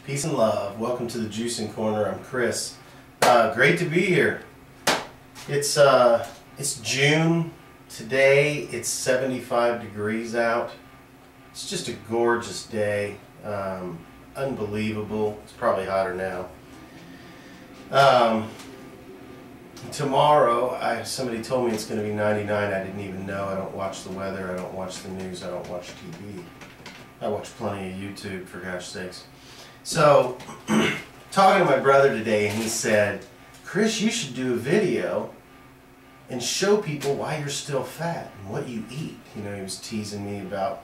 Peace and love. Welcome to the Juicing Corner. I'm Chris. Great to be here. It's June. Today it's 75 degrees out. It's just a gorgeous day. Unbelievable. It's probably hotter now. Tomorrow, somebody told me it's going to be 99. I didn't even know. I don't watch the weather. I don't watch the news. I don't watch TV. I watch plenty of YouTube, for gosh sakes. So, talking to my brother today, and he said, Chris, you should do a video and show people why you're still fat and what you eat. You know, he was teasing me about,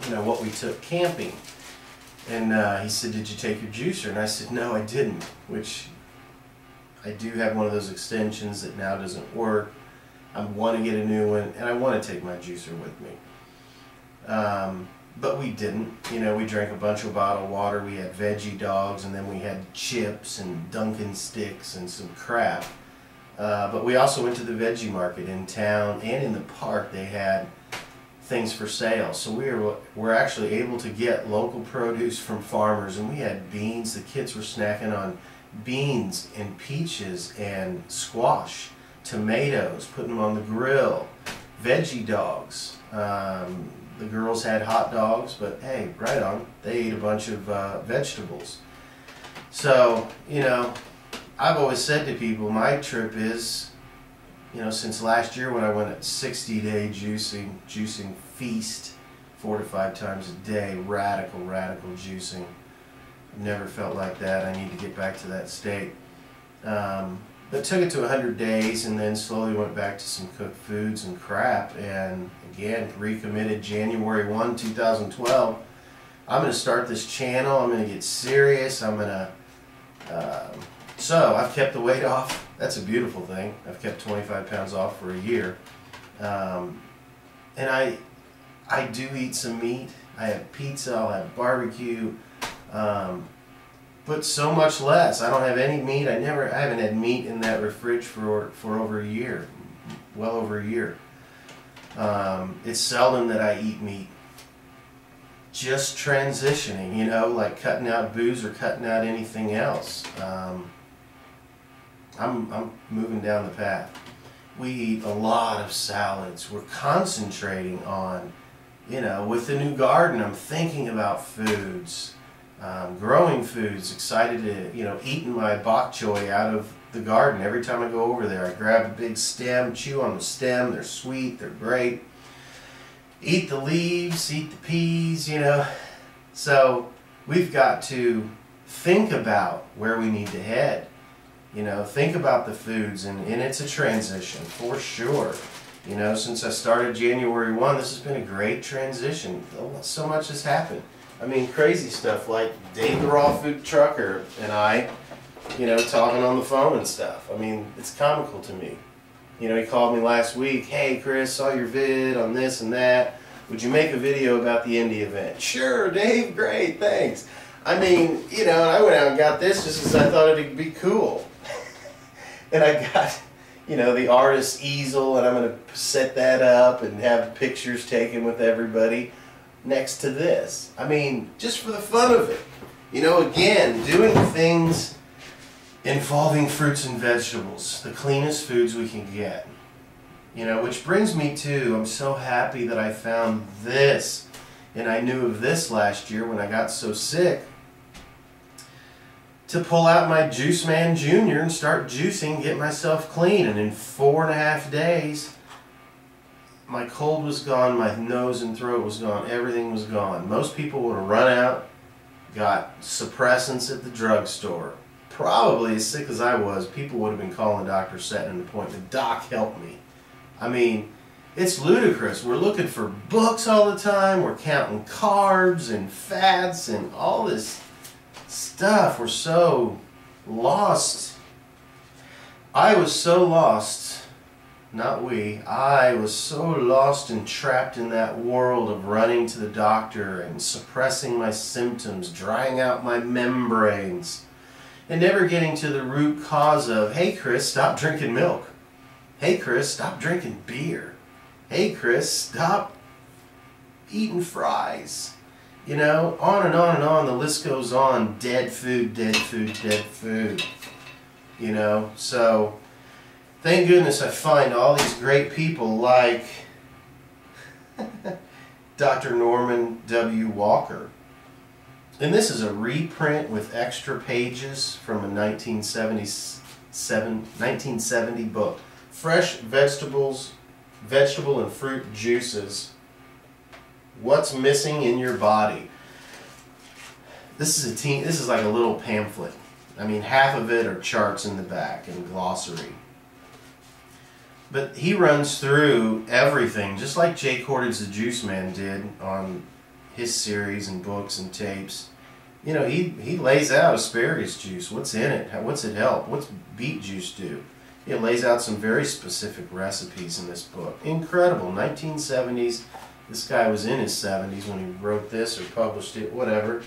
you know, what we took camping. And he said, did you take your juicer? And I said, no, I didn't, which I do have one of those extensions that now doesn't work. I want to get a new one, and I want to take my juicer with me. But we didn't. You know, we drank a bunch of bottled water. We had veggie dogs, and then we had chips and Dunkin' sticks and some crap. But we also went to the veggie market in town and in the park. They had things for sale. So we're actually able to get local produce from farmers, and we had beans. The kids were snacking on beans and peaches and squash, tomatoes, putting them on the grill, veggie dogs. The girls had hot dogs, but hey, right on. They ate a bunch of vegetables. So, you know, I've always said to people, my trip is, you know, since last year when I went at 60-day juicing feast, 4 to 5 times a day, radical juicing. Never felt like that. I need to get back to that state. But took it to 100 days and then slowly went back to some cooked foods and crap, and again recommitted January 1, 2012. I'm going to start this channel. I'm going to get serious. I'm going to so I've kept the weight off. That's a beautiful thing. I've kept 25 pounds off for a year. And I do eat some meat. I have pizza, I'll have barbecue. But so much less. I don't have any meat. I haven't had meat in that fridge for over a year, well over a year. It's seldom that I eat meat. Just transitioning, you know, like cutting out booze or cutting out anything else. I'm moving down the path. We eat a lot of salads. We're concentrating on, you know, with the new garden, I'm thinking about foods. Growing foods, excited to, you know, eating my bok choy out of the garden. Every time I go over there, I grab a big stem, chew on the stem. They're sweet, they're great. Eat the leaves, eat the peas, you know. So we've got to think about where we need to head. You know, think about the foods, and it's a transition for sure. You know, since I started January 1, this has been a great transition. So much has happened. I mean, crazy stuff like Dave the Raw Food Trucker and I, you know, talking on the phone and stuff. I mean, it's comical to me. You know, he called me last week, hey Chris, saw your vid on this and that. Would you make a video about the indie event? Sure, Dave, great, thanks. I mean, you know, I went out and got this just because I thought it'd be cool. And I got, you know, the artist's easel, and I'm going to set that up and have pictures taken with everybody next to this. I mean, just for the fun of it. You know, again, doing things involving fruits and vegetables, the cleanest foods we can get. You know, which brings me to, I'm so happy that I found this, and I knew of this last year when I got so sick, to pull out my Juice Man Jr. and start juicing, get myself clean. And in 4.5 days, my cold was gone, my nose and throat was gone, everything was gone. Most people would have run out, got suppressants at the drugstore. Probably as sick as I was, people would have been calling the doctor, setting an appointment. Doc, help me. I mean, it's ludicrous. We're looking for books all the time. We're counting carbs and fats and all this stuff. We're so lost. I was so lost. Not we. I was so lost and trapped in that world of running to the doctor and suppressing my symptoms, drying out my membranes, and never getting to the root cause of, hey Chris, stop drinking milk. Hey Chris, stop drinking beer. Hey Chris, stop eating fries. You know, on and on and on, the list goes on. Dead food, dead food, dead food. You know, so thank goodness I find all these great people like Dr. Norman W. Walker. And this is a reprint with extra pages from a 1970 book. Fresh vegetable and fruit juices. What's missing in your body? This is like a little pamphlet. I mean, half of it are charts in the back and glossary. But he runs through everything, just like Jay Cordage the Juice Man did on his series and books and tapes. You know, he lays out asparagus juice. What's in it? What's it help? What's beet juice do? He lays out some very specific recipes in this book. Incredible. 1970s. This guy was in his 70s when he wrote this or published it, whatever.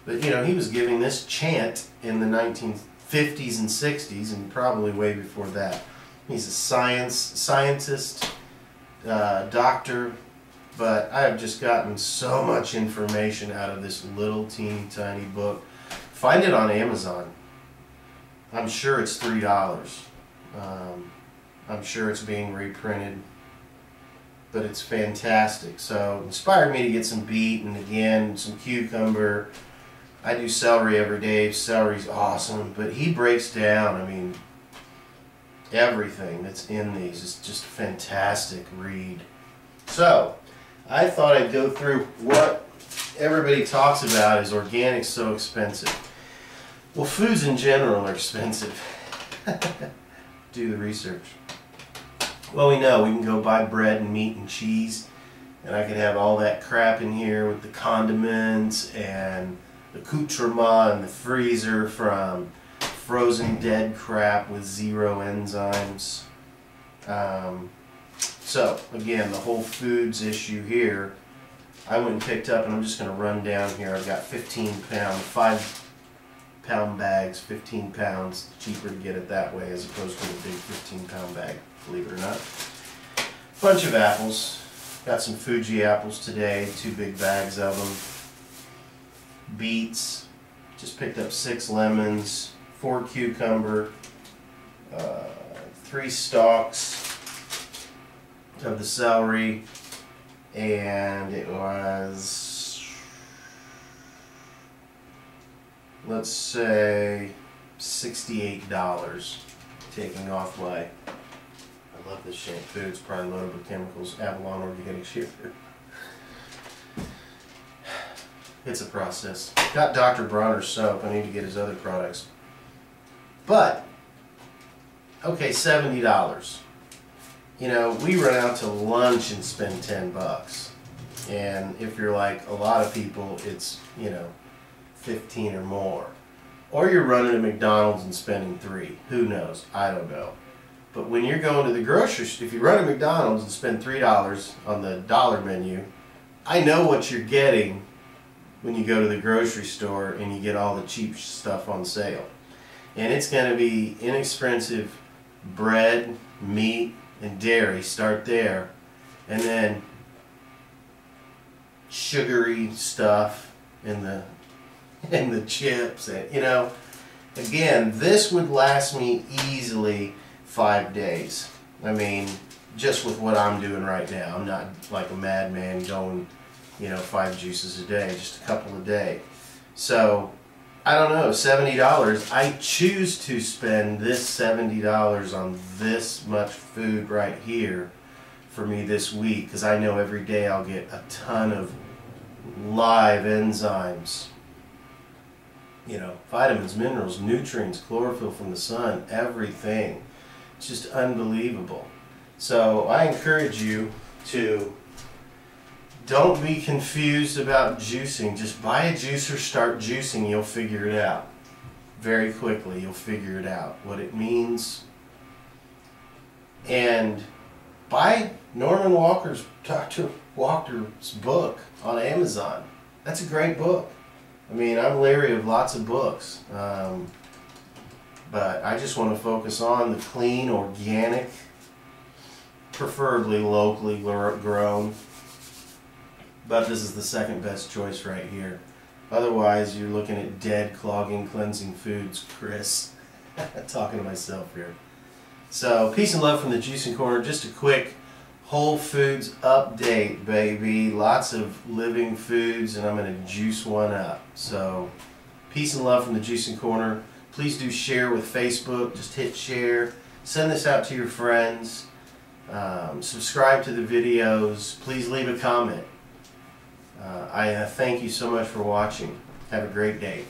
But, you know, he was giving this chant in the 1950s and 60s and probably way before that. He's a scientist, doctor, but I have just gotten so much information out of this little teeny tiny book. Find it on Amazon. I'm sure it's $3. I'm sure it's being reprinted, but it's fantastic. So it inspired me to get some beet and again some cucumber. I do celery every day. Celery's awesome, but he breaks down, I mean, everything that's in these. Is just a fantastic read. So I thought I'd go through what everybody talks about is organic so expensive. Well, foods in general are expensive. Do the research. Well, we know we can go buy bread and meat and cheese, and I could have all that crap in here with the condiments and the accoutrement in the freezer from frozen dead crap with 0 enzymes. So again, the whole foods issue here, I went and picked up, and I'm just going to run down here. I've got 5-pound bags, 15 pounds. Cheaper to get it that way as opposed to a big 15-pound bag, believe it or not. Bunch of apples. Got some Fuji apples today, 2 big bags of them. Beets. Just picked up 6 lemons, 4 cucumber, 3 stalks of the celery, and it was, let's say, $68, taking off my, I love this shampoo, it's probably loaded with chemicals, Avalon Organic Shampoo. It's a process. Got Dr. Bronner's soap. I need to get his other products. But, okay, $70. You know, we run out to lunch and spend $10. And if you're like a lot of people, it's, you know, 15 or more. Or you're running to McDonald's and spending $3. Who knows? I don't know. But when you're going to the grocery store, if you run to McDonald's and spend $3 on the dollar menu, I know what you're getting when you go to the grocery store and you get all the cheap stuff on sale. And it's going to be inexpensive bread, meat, and dairy. Start there. And then sugary stuff in the chips. And, you know, again, this would last me easily 5 days. I mean, just with what I'm doing right now. I'm not like a madman going, you know, 5 juices a day, just a couple a day. So, I don't know, $70. I choose to spend this $70 on this much food right here for me this week, because I know every day I'll get a ton of live enzymes. You know, vitamins, minerals, nutrients, chlorophyll from the sun, everything. It's just unbelievable. So, I encourage you to don't be confused about juicing. Just buy a juicer, start juicing, you'll figure it out. Very quickly, you'll figure it out, what it means. And buy Norman Walker's, Dr. Walker's book on Amazon. That's a great book. I mean, I'm leery of lots of books. But I just want to focus on the clean, organic, preferably locally grown but this is the second best choice right here. Otherwise, you're looking at dead, clogging, cleansing foods, Chris. Talking to myself here. So, peace and love from the Juicing Corner. Just a quick Whole Foods update, baby. Lots of living foods, and I'm going to juice one up. So, peace and love from the Juicing Corner. Please do share with Facebook. Just hit share. Send this out to your friends. Subscribe to the videos. Please leave a comment. I thank you so much for watching. Have a great day.